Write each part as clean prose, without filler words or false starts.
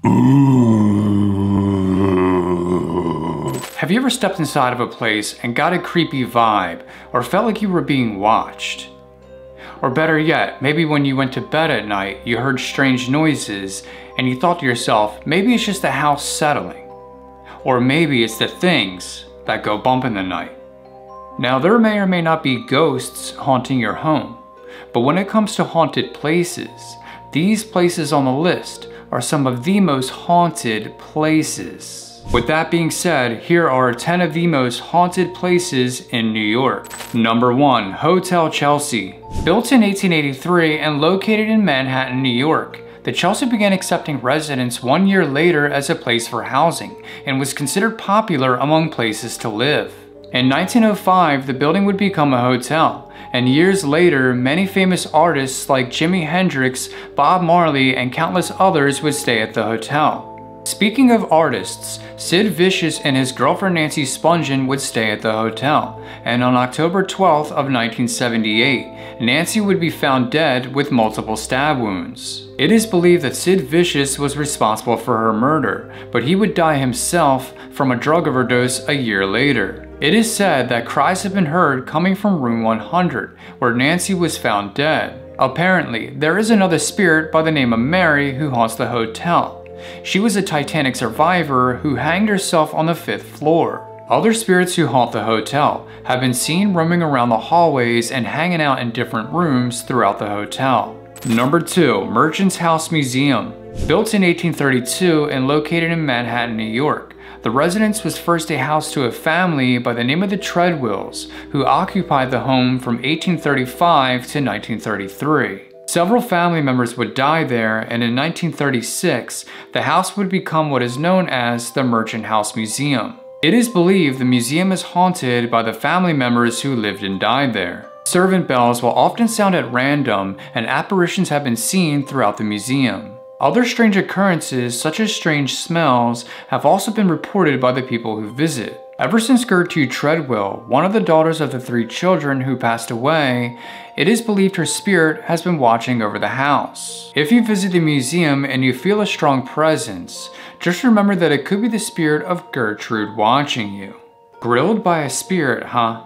Ooh. Have you ever stepped inside of a place and got a creepy vibe, or felt like you were being watched? Or better yet, maybe when you went to bed at night, you heard strange noises and you thought to yourself, maybe it's just the house settling. Or maybe it's the things that go bump in the night. Now, there may or may not be ghosts haunting your home, but when it comes to haunted places, these places on the list are some of the most haunted places. With that being said, here are 10 of the most haunted places in New York. Number 1. Hotel Chelsea. Built in 1883 and located in Manhattan, New York, the Chelsea began accepting residents 1 year later as a place for housing and was considered popular among places to live. In 1905, the building would become a hotel, and years later, many famous artists like Jimi Hendrix, Bob Marley, and countless others would stay at the hotel. Speaking of artists, Sid Vicious and his girlfriend Nancy Spungen would stay at the hotel, and on October 12th of 1978, Nancy would be found dead with multiple stab wounds. It is believed that Sid Vicious was responsible for her murder, but he would die himself from a drug overdose a year later. It is said that cries have been heard coming from room 100, where Nancy was found dead. Apparently, there is another spirit by the name of Mary who haunts the hotel. She was a Titanic survivor who hanged herself on the 5th floor. Other spirits who haunt the hotel have been seen roaming around the hallways and hanging out in different rooms throughout the hotel. Number 2. Merchant's House Museum. Built in 1832 and located in Manhattan, New York, the residence was first a house to a family by the name of the Treadwells, who occupied the home from 1835 to 1933. Several family members would die there, and in 1936, the house would become what is known as the Merchant House Museum. It is believed the museum is haunted by the family members who lived and died there. Servant bells will often sound at random, and apparitions have been seen throughout the museum. Other strange occurrences, such as strange smells, have also been reported by the people who visit. Ever since Gertrude Treadwell, one of the daughters of the 3 children who passed away, it is believed her spirit has been watching over the house. If you visit the museum and you feel a strong presence, just remember that it could be the spirit of Gertrude watching you. Grilled by a spirit, huh?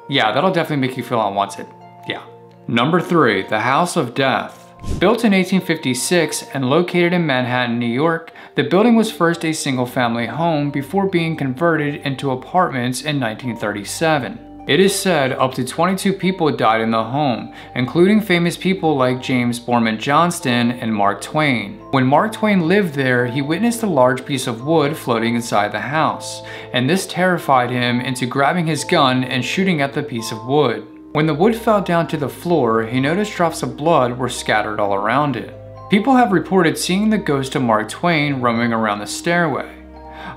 Yeah, that'll definitely make you feel unwanted. Yeah. Number 3. The House of Death. Built in 1856 and located in Manhattan, New York, the building was first a single-family home before being converted into apartments in 1937. It is said up to 22 people died in the home, including famous people like James Borman Johnston and Mark Twain. When Mark Twain lived there, he witnessed a large piece of wood floating inside the house, and this terrified him into grabbing his gun and shooting at the piece of wood. When the wood fell down to the floor, he noticed drops of blood were scattered all around it. People have reported seeing the ghost of Mark Twain roaming around the stairway,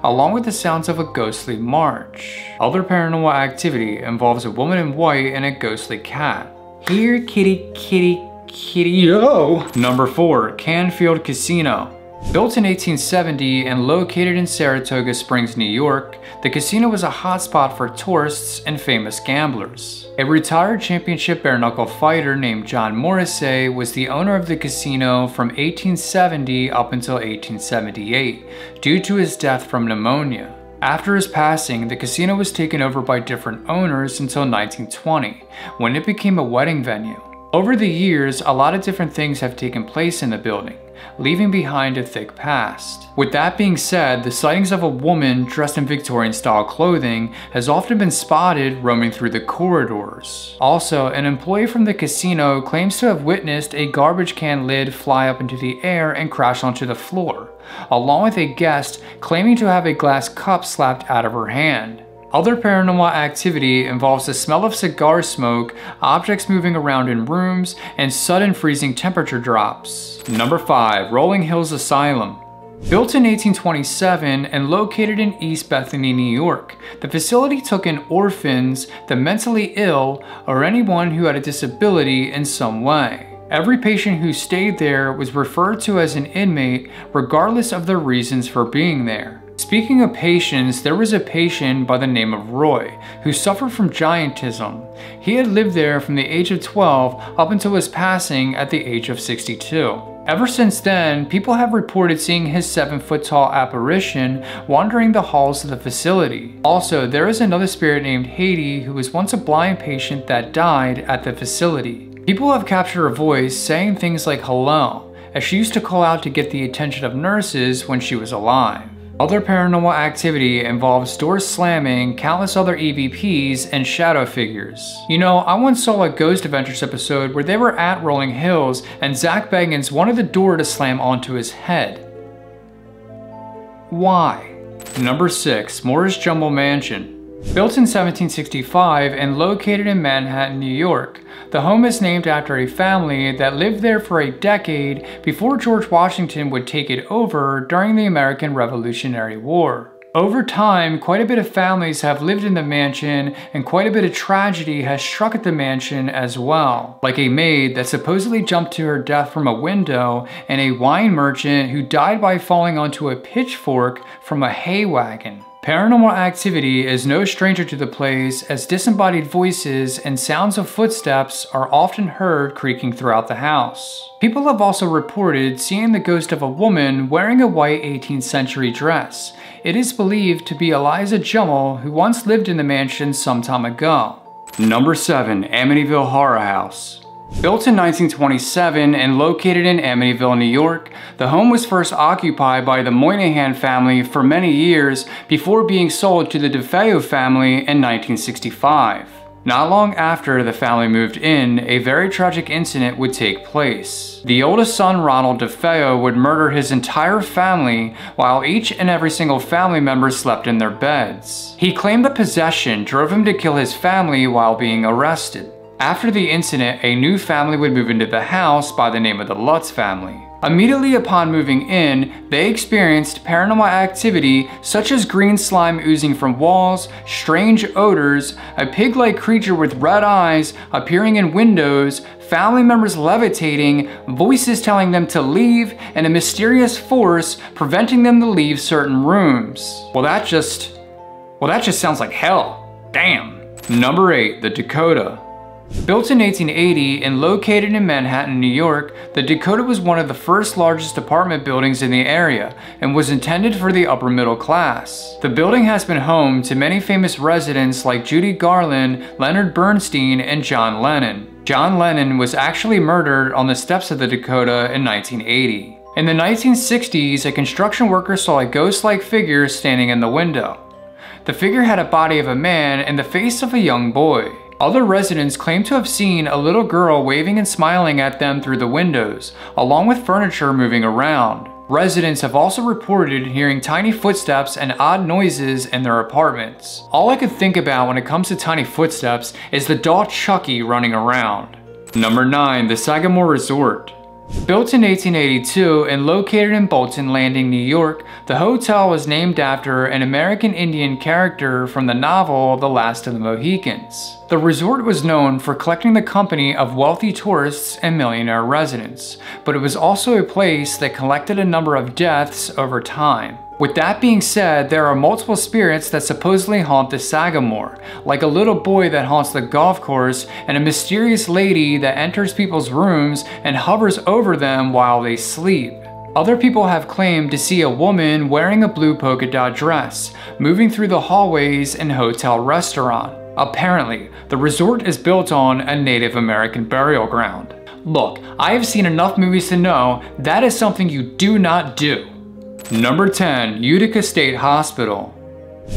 along with the sounds of a ghostly march. Other paranormal activity involves a woman in white and a ghostly cat. Here, kitty, kitty, kitty, yo! Number 4. Canfield Casino. Built in 1870 and located in Saratoga Springs, New York, the casino was a hotspot for tourists and famous gamblers. A retired championship bare-knuckle fighter named John Morrissey was the owner of the casino from 1870 up until 1878 due to his death from pneumonia. After his passing, the casino was taken over by different owners until 1920, when it became a wedding venue. Over the years, a lot of different things have taken place in the building, leaving behind a thick past. With that being said, the sightings of a woman dressed in Victorian-style clothing has often been spotted roaming through the corridors. Also, an employee from the casino claims to have witnessed a garbage can lid fly up into the air and crash onto the floor, along with a guest claiming to have a glass cup slapped out of her hand. Other paranormal activity involves the smell of cigar smoke, objects moving around in rooms, and sudden freezing temperature drops. Number 5. Rolling Hills Asylum. Built in 1827 and located in East Bethany, New York, the facility took in orphans, the mentally ill, or anyone who had a disability in some way. Every patient who stayed there was referred to as an inmate regardless of their reasons for being there. Speaking of patients, there was a patient by the name of Roy who suffered from giantism. He had lived there from the age of 12 up until his passing at the age of 62. Ever since then, people have reported seeing his 7-foot-tall apparition wandering the halls of the facility. Also, there is another spirit named Haiti who was once a blind patient that died at the facility. People have captured her voice saying things like hello, as she used to call out to get the attention of nurses when she was alive. Other paranormal activity involves doors slamming, countless other EVPs, and shadow figures. You know, I once saw a Ghost Adventures episode where they were at Rolling Hills and Zach Bagans wanted the door to slam onto his head. Why? Number 6. Moore's Jumble Mansion. Built in 1765 and located in Manhattan, New York, the home is named after a family that lived there for a decade before George Washington would take it over during the American Revolutionary War. Over time, quite a bit of families have lived in the mansion and quite a bit of tragedy has struck at the mansion as well, like a maid that supposedly jumped to her death from a window and a wine merchant who died by falling onto a pitchfork from a hay wagon. Paranormal activity is no stranger to the place as disembodied voices and sounds of footsteps are often heard creaking throughout the house. People have also reported seeing the ghost of a woman wearing a white 18th century dress. It is believed to be Eliza Jumel, who once lived in the mansion some time ago. Number 7. Amityville Horror House. Built in 1927 and located in Amityville, New York, the home was first occupied by the Moynihan family for many years before being sold to the DeFeo family in 1965. Not long after the family moved in, a very tragic incident would take place. The oldest son, Ronald DeFeo, would murder his entire family while each and every single family member slept in their beds. He claimed that possession drove him to kill his family while being arrested. After the incident, a new family would move into the house by the name of the Lutz family. Immediately upon moving in, they experienced paranormal activity such as green slime oozing from walls, strange odors, a pig-like creature with red eyes appearing in windows, family members levitating, voices telling them to leave, and a mysterious force preventing them to leave certain rooms. Well, that just sounds like hell. Damn. Number 8. The Dakota. Built in 1880 and located in Manhattan, New York, the Dakota was one of the first largest apartment buildings in the area and was intended for the upper middle class. The building has been home to many famous residents like Judy Garland, Leonard Bernstein, and John Lennon. John Lennon was actually murdered on the steps of the Dakota in 1980. In the 1960s, a construction worker saw a ghost-like figure standing in the window. The figure had a body of a man and the face of a young boy. Other residents claim to have seen a little girl waving and smiling at them through the windows, along with furniture moving around. Residents have also reported hearing tiny footsteps and odd noises in their apartments. All I could think about when it comes to tiny footsteps is the doll Chucky running around. Number 9. The Sagamore Resort. Built in 1882 and located in Bolton Landing, New York, the hotel was named after an American Indian character from the novel The Last of the Mohicans. The resort was known for collecting the company of wealthy tourists and millionaire residents, but it was also a place that collected a number of deaths over time. With that being said, there are multiple spirits that supposedly haunt the Sagamore, like a little boy that haunts the golf course and a mysterious lady that enters people's rooms and hovers over them while they sleep. Other people have claimed to see a woman wearing a blue polka dot dress, moving through the hallways and hotel restaurant. Apparently, the resort is built on a Native American burial ground. Look, I have seen enough movies to know that is something you do not do. Number 10. Utica State Hospital.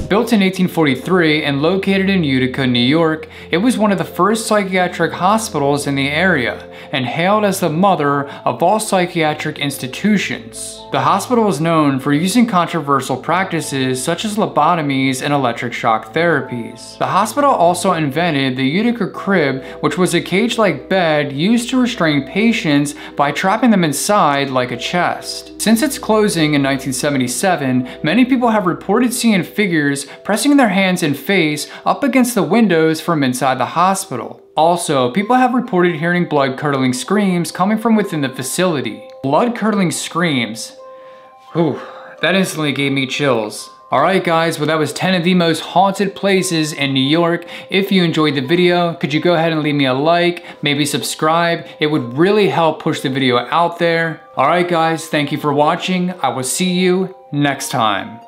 Built in 1843 and located in Utica, New York, it was one of the first psychiatric hospitals in the area and hailed as the mother of all psychiatric institutions. The hospital is known for using controversial practices such as lobotomies and electric shock therapies. The hospital also invented the Utica crib, which was a cage-like bed used to restrain patients by trapping them inside like a chest. Since its closing in 1977, many people have reported seeing figures pressing their hands and face up against the windows from inside the hospital. Also, people have reported hearing blood-curdling screams coming from within the facility. Blood-curdling screams. Whew, that instantly gave me chills. Alright guys, well that was 10 of the most haunted places in New York. If you enjoyed the video, could you go ahead and leave me a like, maybe subscribe? It would really help push the video out there. Alright guys, thank you for watching. I will see you next time.